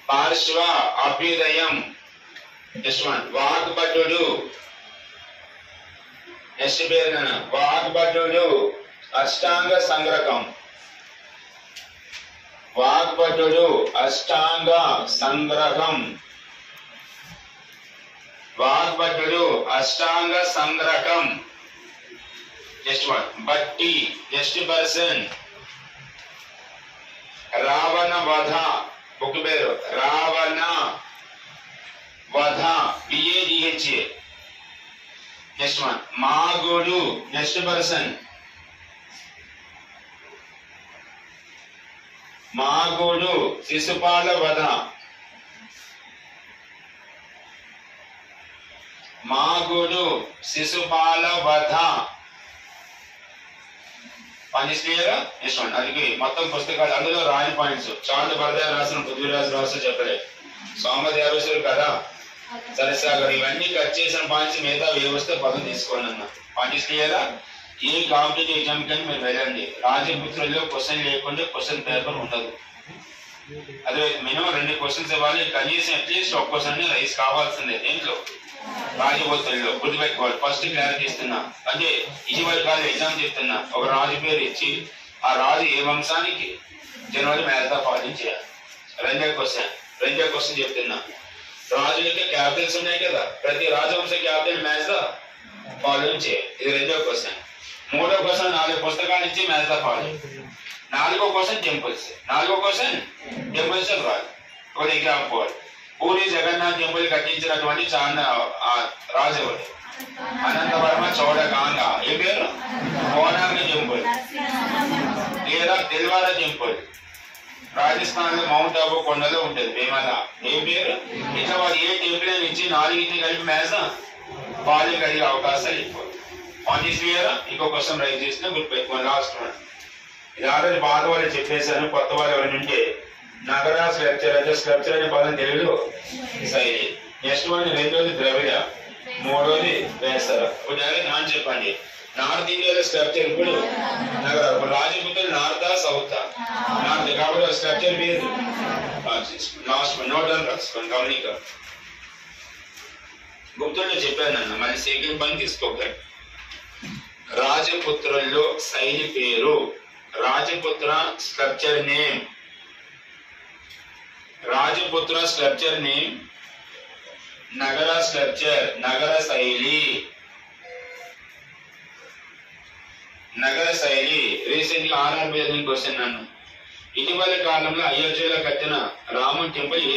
పార్శ్వ Abhyudayam. Next one వాగ్భటుడు. Next పేరు వాగ్భటుడు అష్టాంగ సంగ్రహం. వాగ్భటుడు అష్టాంగ సంగ్రహం. వాగ్భటుడు Ashtanga Sangraham. Next one Bhatti. Next person Ravana Vadha. Book పేరు Ravana Vadha BADHA. Next one మాగోడు. నెక్స్ట్ పర్సన్ మాగోడు శిశుపాల వధ. మాగోడు శిశుపాల వధ. పనిచేయరా. నెక్స్ట్ వన్ అది మొత్తం పుస్తకాలు అందులో రాని పాయింట్స్. చాంద భరదా రాసిన పృథ్వీరాజు రాసిన చెప్పలే. సోమదేవేశ్వరు కదా సరసాగర్ ఇవన్నీ కట్ చేసిన పాయింట్స్ మిగతా వ్యవస్థ పదం తీసుకోండి అన్న. పాయింట్స్ క్లియరా. ఏ కాంపిటేటివ్ ఎగ్జామ్ కానీ మీరు వెళ్ళండి. రాజపుత్రుల్లో క్వశ్చన్ లేకుండా క్వశ్చన్ పేపర్ ఉండదు. అదే మినిమం 2 క్వశ్చన్స్ ఇవ్వాలి. కనీసం అట్లీస్ట్ ఒక క్వశ్చన్ రైస్ కావాల్సిందే. దేంట్లో రాజపుత్రుల్లో గుర్తుపెట్టుకోవాలి. ఫస్ట్ క్లారిటీ ఇస్తున్నా. అంటే ఇటీవల కాదు ఎగ్జామ్ చెప్తున్నా. ఒక రాజు పేరు ఇచ్చి ఆ రాజు ఏ వంశానికి జనవరి మేధా పాలించారు. రెండో క్వశ్చన్ చెప్తున్నా. రాజులకి క్యాపిటల్స్ ఉన్నాయి కదా. ప్రతి రాజవంశ క్యాపిటల్ మేధా పాలించే. ఇది రెండో క్వశ్చన్. మూడో క్వశ్చన్ 4 పుస్తకాలు ఇచ్చి మేధా పాలి. 4వ క్వశ్చన్ టెంపుల్స్. 4వ క్వశ్చన్ టెంపుల్స్ రాదు. ఒక ఎగ్జాంపుల్ పూరి జగన్నాథ్ టెంపుల్ కట్టించినటువంటి రాజు ఎవరు? అనంతవర్మ చౌడగాంగ. ఏ పేరు? కోనార్క టెంపుల్ లేదా దిల్వారా టెంపుల్. రాజస్థాన్ లో మౌంట్ ఆబు కొండలో ఉంటుంది భీమల. ఏ పేరు? ఇట్లా వాళ్ళు ఏ టెంపుల్ అని ఇచ్చి 4 కలిపి మేస పాలు కలిగే అవకాశాలు ఎక్కువ. పాయింట్స్. ఇంకో క్వశ్చన్ రైజ్ చేసిన గుర్తుపెట్టుకోండి. Last one. ఇది ఆల్రెడీ పాత వాళ్ళు చెప్పేశారు. కొత్త వాళ్ళు ఎవరైనా ఉంటే నగర స్క్రప్చర్ అంటే స్క్రప్చర్ అనే పదం తెలుగులో శైలి. నెక్స్ట్ వన్ రెండోది ద్రవిడ. మూడోది వేసర. నాన్న చెప్పండి. నార్త్ ఇండియాలో స్క్రప్చర్ ఇప్పుడు నగర. రాజపుత్రులు నార్త్ సౌత్ నార్త్ కాబట్టి స్క్రప్చర్ పేరు లాస్ట్ వన్. నోట్ అని రాసుకోండి. గమనిక గుప్తుల్లో చెప్పాను అన్న. మళ్ళీ సెకండ్ పని తీసుకోకండి. రాజపుత్రుల్లో శైలి పేరు. రాజపుత్ర స్క్రప్చర్ నేమ్. రాజపుత్ర స్క్రప్చర్ నేమ్. నగర స్క్రప్చర్ నగర శైలి. నగర శైలి. రీసెంట్ గా RRB క్వశ్చన్ నన్ను. ఇటీవల కాలంలో అయోధ్యలో కట్టిన రామన్ టెంపుల్ ఏ